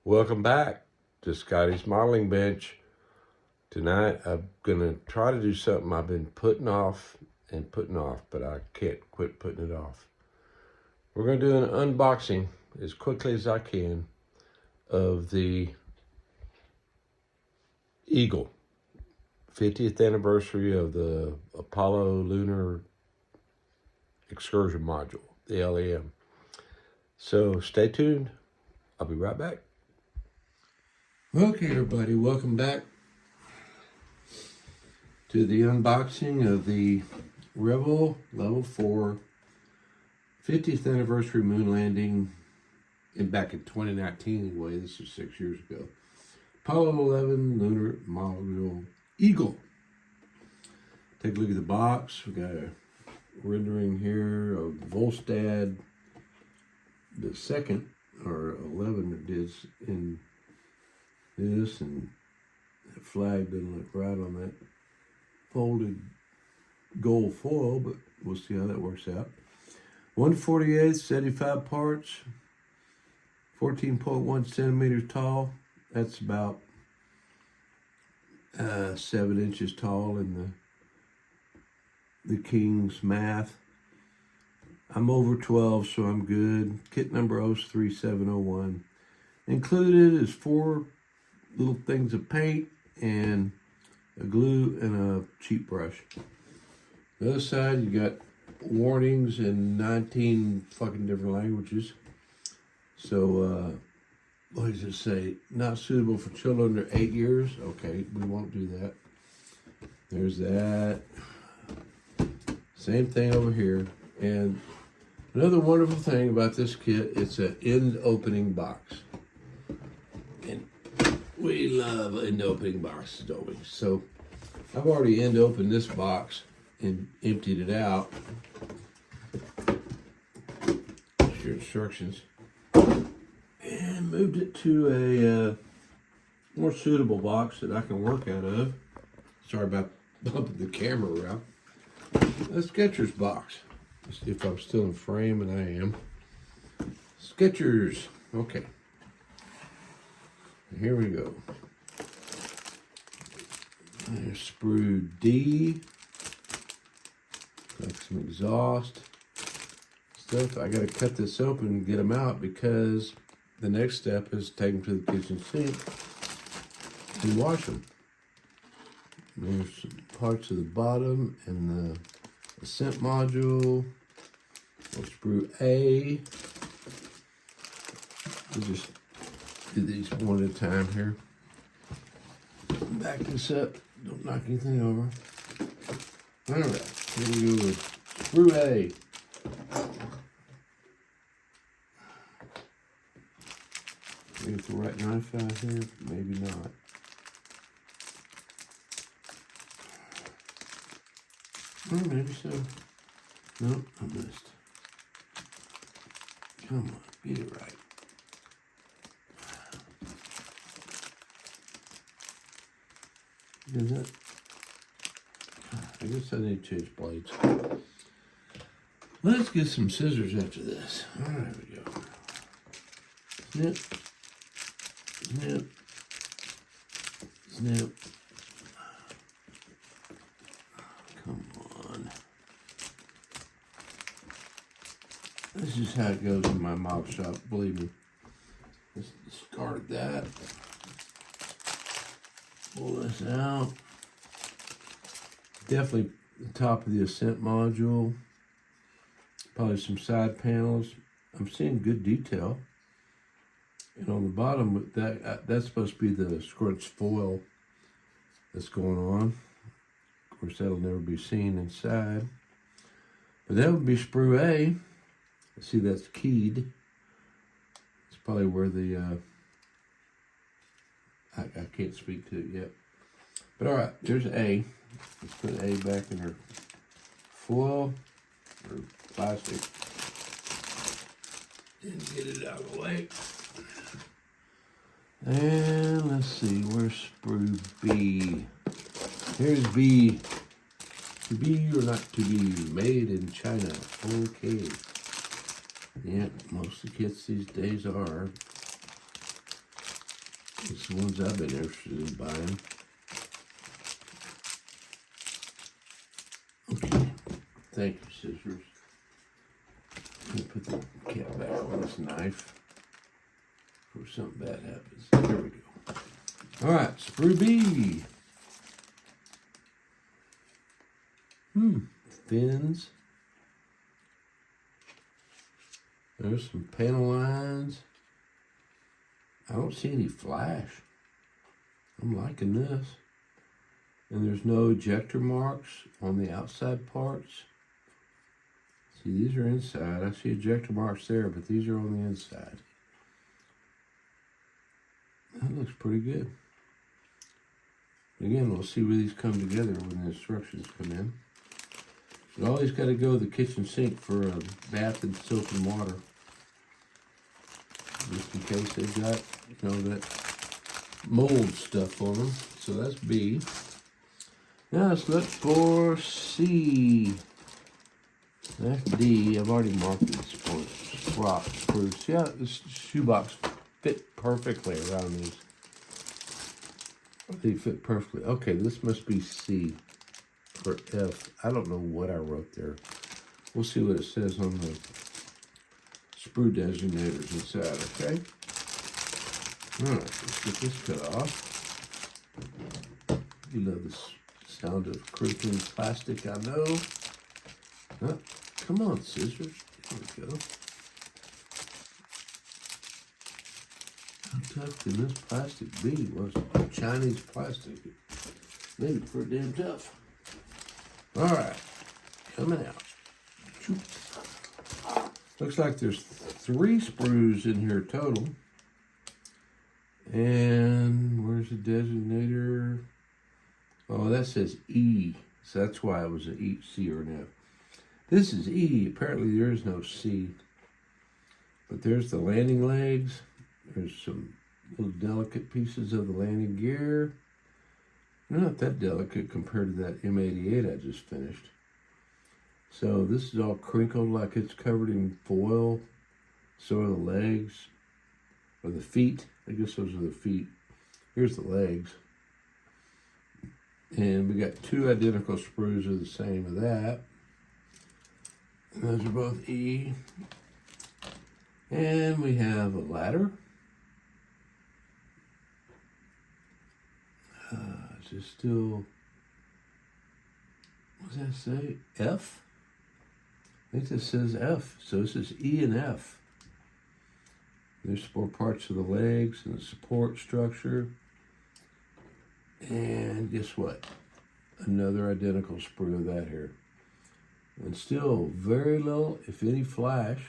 Welcome back to Scotty's Modeling Bench. Tonight I'm going to try to do something I've been putting off, but I can't quit putting it off. We're going to do an unboxing as quickly as I can of the Eagle 50th anniversary of the Apollo Lunar Excursion Module, the LEM. So stay tuned. I'll be right back. Okay, everybody, welcome back to the unboxing of the Rebel Level 4 50th anniversary moon landing back in 2019 anyway. This is 6 years ago. Apollo 11 Lunar Module Eagle. Take a look at the box. We got a rendering here of Volstad, the second, or 11 it is in this, and that flag doesn't look right on that folded gold foil, but we'll see how that works out. 1/48, 75 parts, 14.1 centimeters tall. That's about 7 inches tall in the King's math. I'm over 12, so I'm good. Kit number 03701. Included is 4 little things of paint and a glue and a cheap brush. The other side, you got warnings in 19 fucking different languages. So, what does it say? Not suitable for children under 8 years. Okay, we won't do that. There's that. Same thing over here. And another wonderful thing about this kit, it's an end opening box. And we love end opening boxes, don't we? So I've already end opened this box and emptied it out. Here's your instructions. And moved it to a more suitable box that I can work out of. Sorry about bumping the camera around. A Skechers box. Let's see if I'm still in frame, and I am. Skechers. Okay. Here we go. There's sprue D. Got some exhaust stuff. I gotta cut this open and get them out because the next step is take them to the kitchen sink and wash them. There's some parts of the bottom and the ascent module. We'll sprue A. We'll just do these one at a time here. Back this up. Don't knock anything over. All right, here we go with sprue A. Maybe the right knife out here, maybe not. Or maybe so. Nope, I missed. Come on, get it right. Is it? I guess I need to change blades. Let's get some scissors after this. All right, there we go. Snip. Snip. Snip. Come on. This is how it goes in my mop shop, believe me. Let's discard that. Pull this out. Definitely the top of the ascent module. Probably some side panels. I'm seeing good detail. And on the bottom, that's supposed to be the scrunched foil that's going on. Of course, that'll never be seen inside. But that would be sprue A. See, that's keyed. It's probably where the, I can't speak to it yet. But all right, there's A. Let's put A back in her foil, or plastic, and get it out of the way. And let's see, where's sprue B? Here's B. To be or not to be, made in China. Okay. Yeah, most of the kits these days are. It's the ones I've been interested in buying. Okay, thank you, scissors. Let me put the cap back on this knife before something bad happens. There we go. All right, sprue B. Fins. There's some panel lines. I don't see any flash. I'm liking this. And there's no ejector marks on the outside parts. See, these are inside. I see ejector marks there, but these are on the inside. That looks pretty good. Again, we'll see where these come together when the instructions come in. You always got to go to the kitchen sink for a bath and soap and water. Just in case they've got, you know, that mold stuff on them. So that's B. Now let's look for C. That's D. I've already marked this for rock spruce. Yeah, this shoebox fit perfectly around these. They fit perfectly. Okay, this must be C or F. I don't know what I wrote there. We'll see what it says on the sprue designators inside, okay? All right, let's get this cut off. You love the sound of crinkling plastic, I know. Oh, come on, scissors. There we go. How tough can this plastic be? Well, it's Chinese plastic. Maybe pretty damn tough. All right, coming out. Looks like there's 3 sprues in here total. And where's the designator? Oh, that says E. So that's why it was an E, C, or an F. This is E. Apparently there is no C. But there's the landing legs. There's some little delicate pieces of the landing gear. They're not that delicate compared to that M88 I just finished. So this is all crinkled like it's covered in foil. So are the legs, or the feet. I guess those are the feet. Here's the legs. And we got 2 identical sprues of the same of that. And those are both E. And we have a ladder. Is it still, what does that say? F? I think this says F. So this is E and F. There's 4 parts of the legs and the support structure. And guess what? Another identical sprue of that here. And still very little, if any, flash.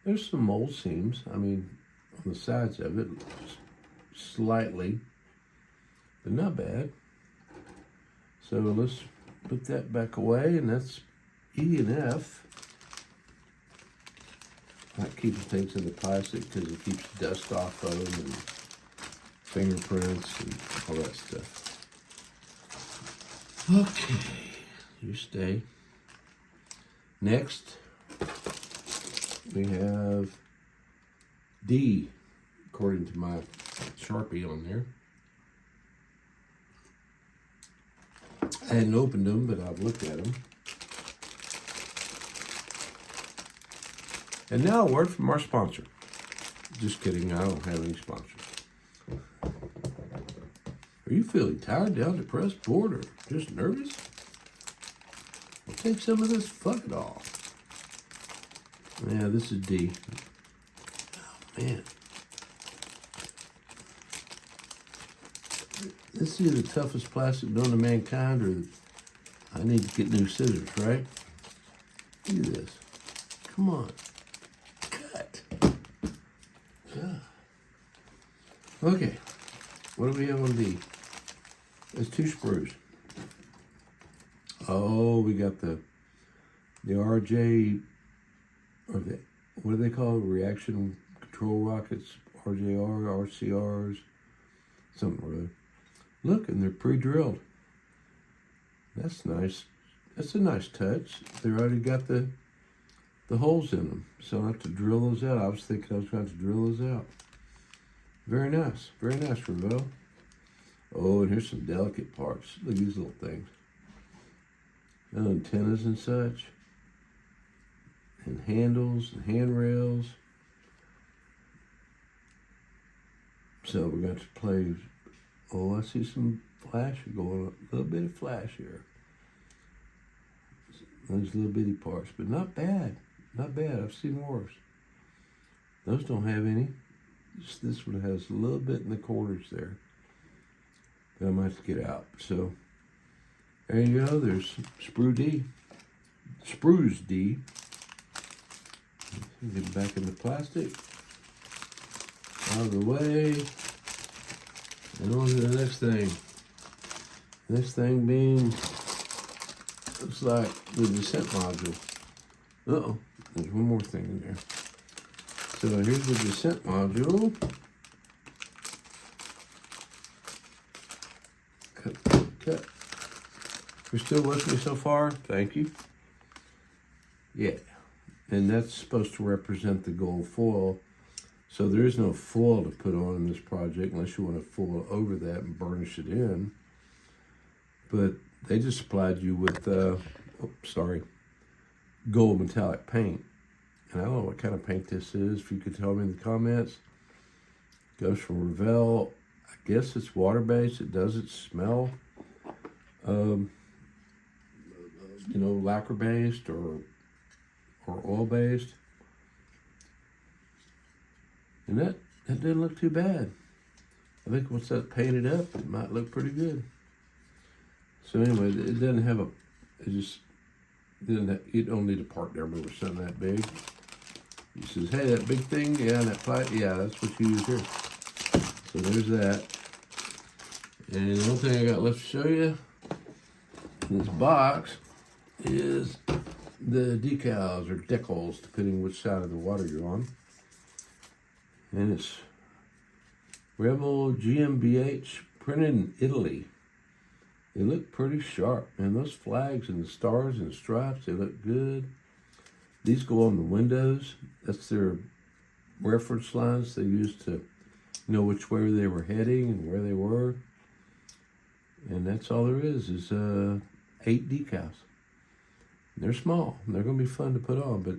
There's some mold seams. I mean, on the sides of it, slightly. But not bad. So let's put that back away, and that's E and F. Not keeping things in the plastic because it keeps dust off of them and fingerprints and all that stuff. Okay, you stay. Next, we have D, according to my Sharpie on there. I hadn't opened them, but I've looked at them. And now a word from our sponsor. Just kidding, I don't have any sponsors. Are you feeling tired, down, depressed, bored, or just nervous? Well, take some of this, fuck it all. Yeah, this is D. Oh, man. This is the toughest plastic known to mankind, or I need to get new scissors, right? Look at this. Come on. Cut. Yeah. Okay. What do we have on D? There's 2 sprues. Oh, we got the RJ, or the, what do they call it? Reaction control rockets, RJR, RCRs, something or other. Look, and they're pre-drilled. That's nice. That's a nice touch. They already got the holes in them, so I don't have to drill those out. I was thinking I was going to have to drill those out. Very nice, Revell. Oh, and here's some delicate parts. Look at these little things. Antennas and such. And handles and handrails. So we're going to play. Oh, I see some flash going on. A little bit of flash here. Those little bitty parts, but not bad. Not bad. I've seen worse. Those don't have any. Just this one has a little bit in the corners there. That I might have to get out. So there you go. There's Sprues D. Get it back in the plastic. Out of the way. And on to the next thing. Next thing being, looks like the descent module. Uh-oh, there's one more thing in there. So here's the descent module. Cut. You're still with me so far? Thank you. Yeah, and that's supposed to represent the gold foil. So there is no foil to put on in this project unless you want to foil over that and burnish it in. But they just supplied you with, gold metallic paint. And I don't know what kind of paint this is. If you could tell me in the comments. It goes from Revell. I guess it's water-based. It doesn't smell, lacquer-based or oil-based. And that doesn't look too bad. I think once that's painted up, it might look pretty good. So anyway, it doesn't have you don't need a part number or something that big. He says, hey, that big thing, yeah, that pipe, yeah, that's what you use here. So there's that. And the only thing I got left to show you in this box is the decals or decals, depending which side of the water you're on. And it's Revell GmbH, printed in Italy. They look pretty sharp, and those flags and the stars and stripes, they look good. These go on the windows. That's their reference lines they use to know which way they were heading and where they were. And that's all there is 8 decals. They're small. They're going to be fun to put on, but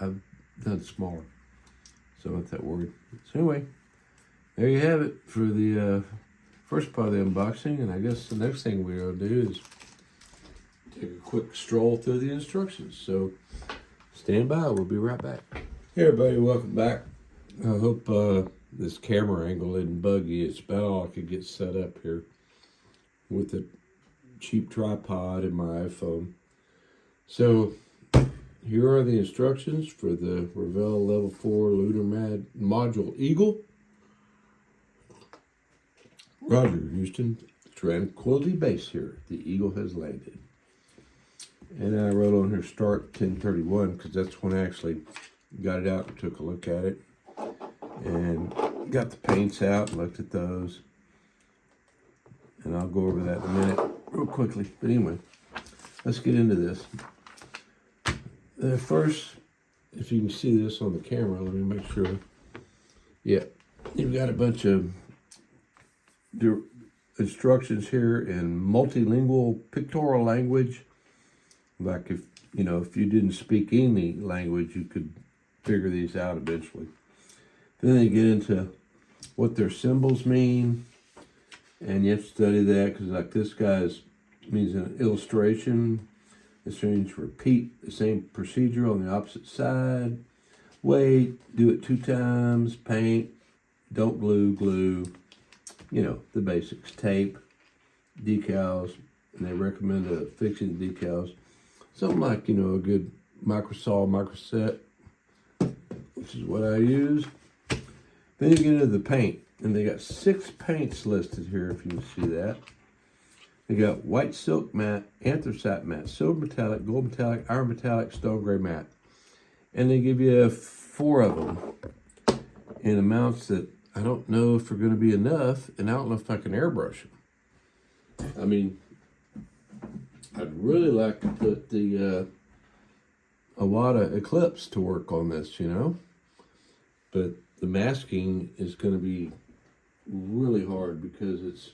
I've done smaller, so I'm not that worried. So anyway, there you have it for the first part of the unboxing, and I guess the next thing we're going to do is take a quick stroll through the instructions. So stand by, we'll be right back. Hey everybody, welcome back. I hope this camera angle isn't buggy. It's about all I could get set up here with a cheap tripod and my iPhone. So here are the instructions for the Revell Level 4 Lunar Module Eagle. Roger, Houston. Tranquility Base here. The Eagle has landed. And I wrote on here start 10:31 because that's when I actually got it out and took a look at it. And got the paints out and looked at those. And I'll go over that in a minute real quickly. But anyway, let's get into this. First, if you can see this on the camera, let me make sure. Yeah, you've got a bunch of instructions here in multilingual pictorial language. Like if you didn't speak any language, you could figure these out eventually. Then they get into what their symbols mean, and you have to study that because like this guy's means an illustration. This means repeat the same procedure on the opposite side. Wait, do it 2 times, paint, don't glue, the basics, tape, decals, and they recommend fixing the decals. Something like, a good microsaw, microset, which is what I use. Then you get into the paint, and they got 6 paints listed here, if you can see that. They got white silk matte, anthracite matte, silver metallic, gold metallic, iron metallic, stone gray matte. And they give you 4 of them in amounts that I don't know if they're going to be enough, and I don't know if I can airbrush them. I mean, I'd really like to put the Awada Eclipse to work on this, but the masking is going to be really hard because it's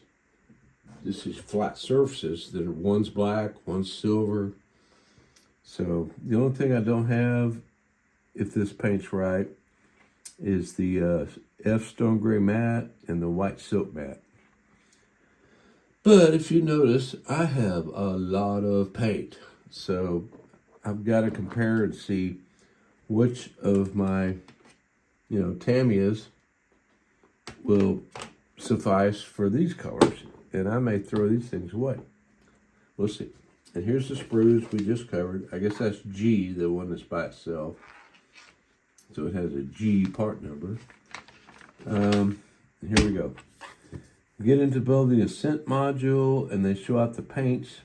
just these flat surfaces that are, one's black, one's silver. So the only thing I don't have, if this paint's right, is the F Stone Gray Matte and the White Silk Matte. But if you notice, I have a lot of paint. So I've got to compare and see which of my, Tamiya's will suffice for these colors. And I may throw these things away. We'll see. And here's the sprues we just covered. I guess that's G, the one that's by itself. So it has a G part number. Here we go. Get into building a scent module, and they show out the paints,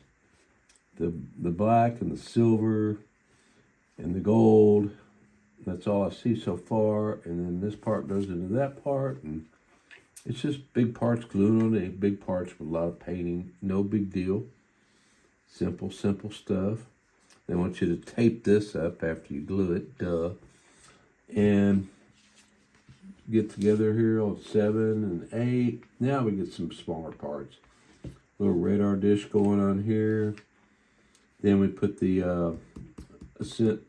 the black and the silver and the gold. That's all I see so far. And then this part goes into that part, and it's just big parts glued on it, big parts with a lot of painting. No big deal. Simple stuff. They want you to tape this up after you glue it, duh. And get together here on 7 and 8. Now we get some smaller parts. Little radar dish going on here. Then we put the ascent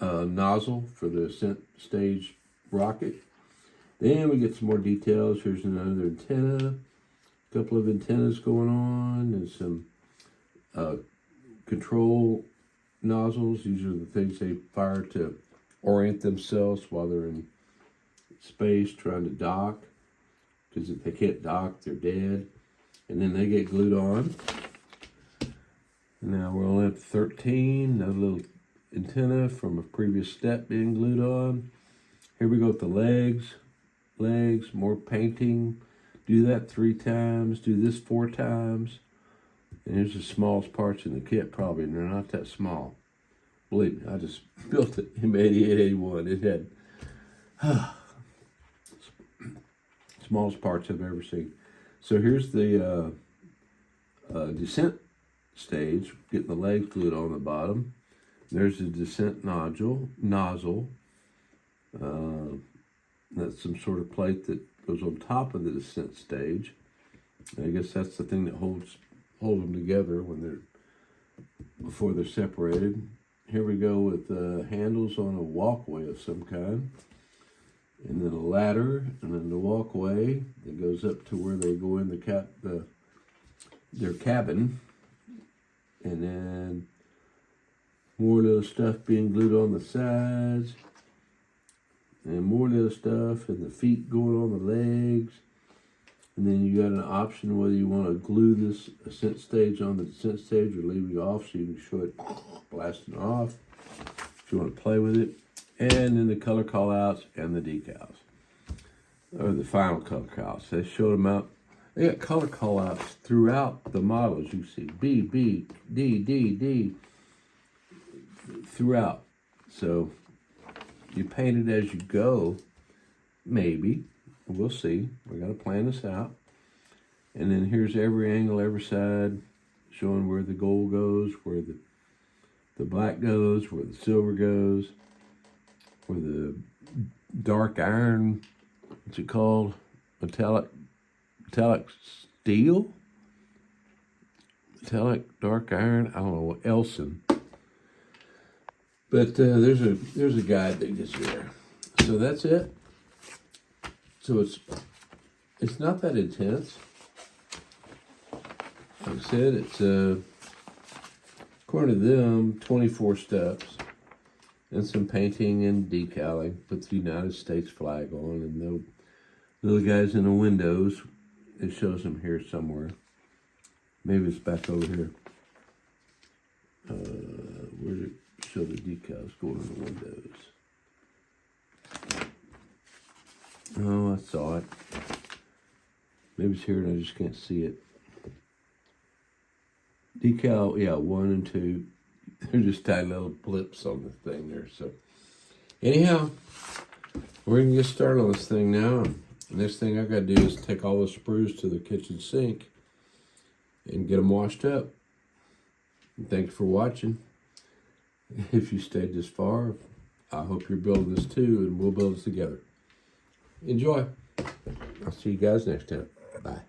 nozzle for the ascent stage rocket. Then we get some more details. Here's another antenna. A couple of antennas going on, and some control nozzles. These are the things they fire to orient themselves while they're in space trying to dock, because if they can't dock, they're dead. And then they get glued on. Now we're only up to 13. Another little antenna from a previous step being glued on. Here we go with the legs. More painting. Do that 3 times. Do this 4 times. And here's the smallest parts in the kit, probably, and they're not that small. Believe me, I just built it in 88, 81. It had smallest parts I've ever seen. So here's the descent stage, getting the legs glued on the bottom. There's the descent nozzle. That's some sort of plate that goes on top of the descent stage. And I guess that's the thing that holds them together before they're separated. Here we go with handles on a walkway of some kind. And then a ladder, and then the walkway that goes up to where they go in their cabin. And then more little stuff being glued on the sides. And more little stuff, and the feet going on the legs. And then you got an option whether you want to glue this ascent stage on the descent stage or leave it off so you can show it blasting off if you want to play with it. And then the color call-outs and the decals, or the final color call-outs. They showed them out. They got color call-outs throughout the model, as you see. B, B, D, D, D, throughout. So you paint it as you go, maybe. We'll see. We got to plan this out. And then here's every angle, every side, showing where the gold goes, where the black goes, where the silver goes, where the dark iron, what's it called? Metallic steel? Metallic dark iron? I don't know what Elson. But there's a guide that gets you there. So that's it. So it's not that intense. Like I said, it's according to them 24 steps and some painting and decaling. Put the United States flag on, and the little guys in the windows. It shows them here somewhere. Maybe it's back over here. Where did it show the decals going on the windows? Oh, I saw it. Maybe it's here and I just can't see it. Decal, yeah, 1 and 2. They're just tiny little blips on the thing there. So, anyhow, we're going to get started on this thing now. The next thing I got to do is take all the sprues to the kitchen sink and get them washed up. And thanks for watching. If you stayed this far, I hope you're building this too, and we'll build this together. Enjoy. I'll see you guys next time. Bye.